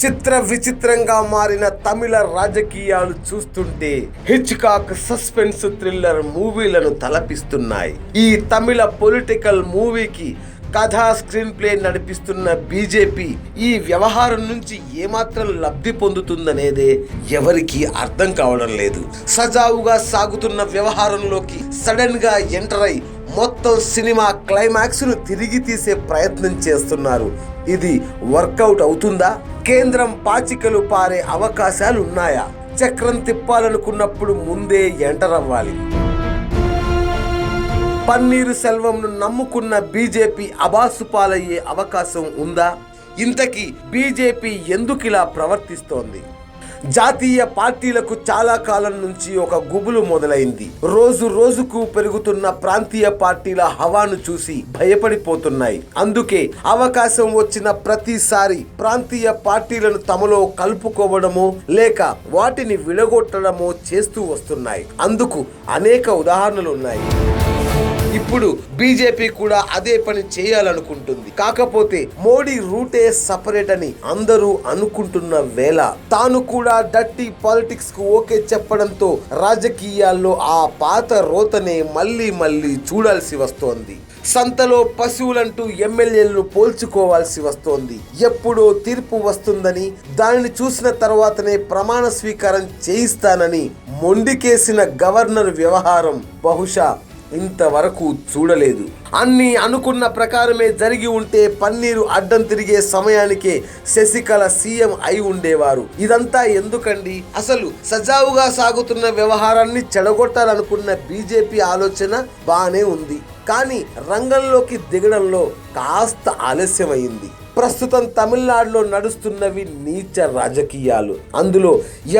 చిత్ర విచిత్రంగా మారిన తమిళ రాజకీయాలు చూస్తుంటే హిచ్కాక్ సస్పెన్స్ థ్రిల్లర్ మూవీలను తలపిస్తున్నాయి. ఈ తమిళ పొలిటికల్ మూవీకి కథా స్క్రీన్ ప్లే నడిపిస్తున్న బీజేపీ ఈ వ్యవహారం నుంచి ఏమాత్రం లబ్ధి పొందుతుందనేదే ఎవరికి అర్థం కావడం లేదు. సజావుగా సాగుతున్న వ్యవహారంలోకి సడన్ గా ఎంటర్ అయి మొత్తం సినిమా క్లైమాక్స్ ను తిరిగి తీసే ప్రయత్నం చేస్తున్నారు. ఇది వర్కౌట్ అవుతుందా? కేంద్రం పాచికలు పారే అవకాశాలు ఉన్నాయా? చక్రం తిప్పాలనుకున్నప్పుడు ముందే ఎంటర్ అవ్వాలి. పన్నీరు సెల్వంను నమ్ముకున్న బీజేపీ అబాసుపాలయ్యే అవకాశం ఉందా? ఇంతకీ బీజేపీ ఎందుకిలా ప్రవర్తిస్తోంది? జాతీయ పార్టీలకు చాలా కాలం నుంచి ఒక గుబులు మొదలైంది. రోజు రోజుకు పెరుగుతున్న ప్రాంతీయ పార్టీల హవాను చూసి భయపడిపోతున్నాయి. అందుకే అవకాశం వచ్చిన ప్రతిసారి ప్రాంతీయ పార్టీలను తమలో కలుపుకోవడమో లేక వాటిని విడగొట్టడమో చేస్తూ వస్తున్నాయి. అందుకు అనేక ఉదాహరణలు ఉన్నాయి. ఇప్పుడు బీజేపీ కూడా అదే పని చేయాలనుకుంటుంది. కాకపోతే మోడీ రూటే సపరేట్ అని అందరూ అనుకుంటున్న వేళ తాను కూడా డర్టీ పాలిటిక్స్ కు ఓకే చెప్పడంతో రాజకీయాల్లో ఆ పాత రోతనే మళ్ళీ చూడాల్సి వస్తోంది. సంతలో పశువులంటూ ఎమ్మెల్యేలను పోల్చుకోవాల్సి వస్తోంది. ఎప్పుడో తీర్పు వస్తుందని దానిని చూసిన తర్వాతనే ప్రమాణ స్వీకారం చేయిస్తానని మొండికేసిన గవర్నర్ వ్యవహారం బహుశా ఇంతవరకు చూడలేదు. అన్ని అనుకున్న ప్రకారమే జరిగి ఉంటే పన్నీరు అడ్డం తిరిగే సమయానికే శశికళ సీఎం అయి ఉండేవారు. ఇదంతా ఎందుకండి? అసలు సజావుగా సాగుతున్న వ్యవహారాన్ని చెడగొట్టాలనుకున్న బీజేపీ ఆలోచన బానే ఉంది, కానీ రంగంలోకి దిగడంలో కాస్త ఆలస్యమైంది. ప్రస్తుతం తమిళనాడులో నడుస్తున్నవి నీచ రాజకీయాలు. అందులో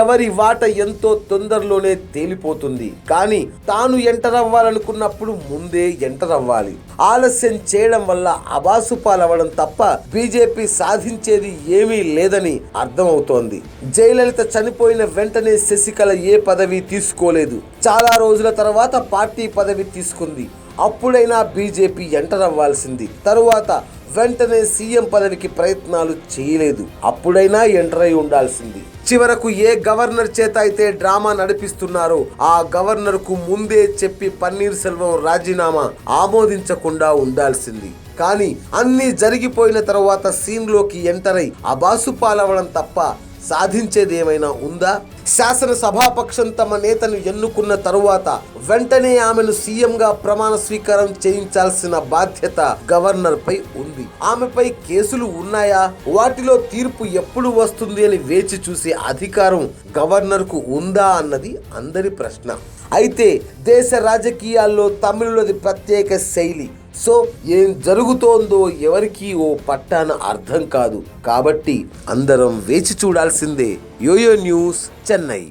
ఎవరి వాట ఎంతో తొందరలోనే తేలిపోతుంది. కానీ తాను ఎంటర్ అవ్వాలనుకున్నప్పుడు ముందే ఎంటర్ అవ్వాలి. ఆలస్యం చేయడం వల్ల అబాసుపాలవ్వడం తప్ప బీజేపీ సాధించేది ఏమీ లేదని అర్థమవుతోంది. జయలలిత చనిపోయిన వెంటనే శశికళ ఏ పదవి తీసుకోలేదు. చాలా రోజుల తర్వాత పార్టీ పదవి తీసుకుంది. అప్పుడైనా బీజేపీ ఎంటర్ అవ్వాల్సింది. తరువాత వెంటనే సీఎం పదవికి ప్రయత్నాలు చేయలేదు. అప్పుడైనా ఎంటర్ అయి ఉండాల్సింది. చివరకు ఏ గవర్నర్ చేత అయితే డ్రామా నడిపిస్తున్నారో ఆ గవర్నర్ కు ముందే చెప్పి పన్నీర్ సెల్వం రాజీనామా ఆమోదించకుండా ఉండాల్సింది. కానీ అన్నీ జరిగిపోయిన తర్వాత సీన్ లోకి ఎంటర్ అయి అబాసుపాలవడం తప్ప సాధించేది ఏమైనా ఉందా? శాసనసభాపక్షం తమ నేతను ఎన్నుకున్న తరువాత వెంటనే ఆమెను సీఎంగా ప్రమాణ స్వీకారం చేయించాల్సిన బాధ్యత గవర్నర్ పై ఉంది. ఆమెపై కేసులు ఉన్నాయా? వాటిలో తీర్పు ఎప్పుడు వస్తుంది అని వేచి చూసే అధికారం గవర్నర్ కు ఉందా అన్నది అందరి ప్రశ్న. అయితే దేశ రాజకీయాల్లో తమిళులది ప్రత్యేక శైలి. సో ఏం జరుగుతోందో ఎవరికి ఓ పట్టాన అర్థం కాదు. కాబట్టి అందరం వేచి చూడాల్సిందే. YoYo news, Chennai.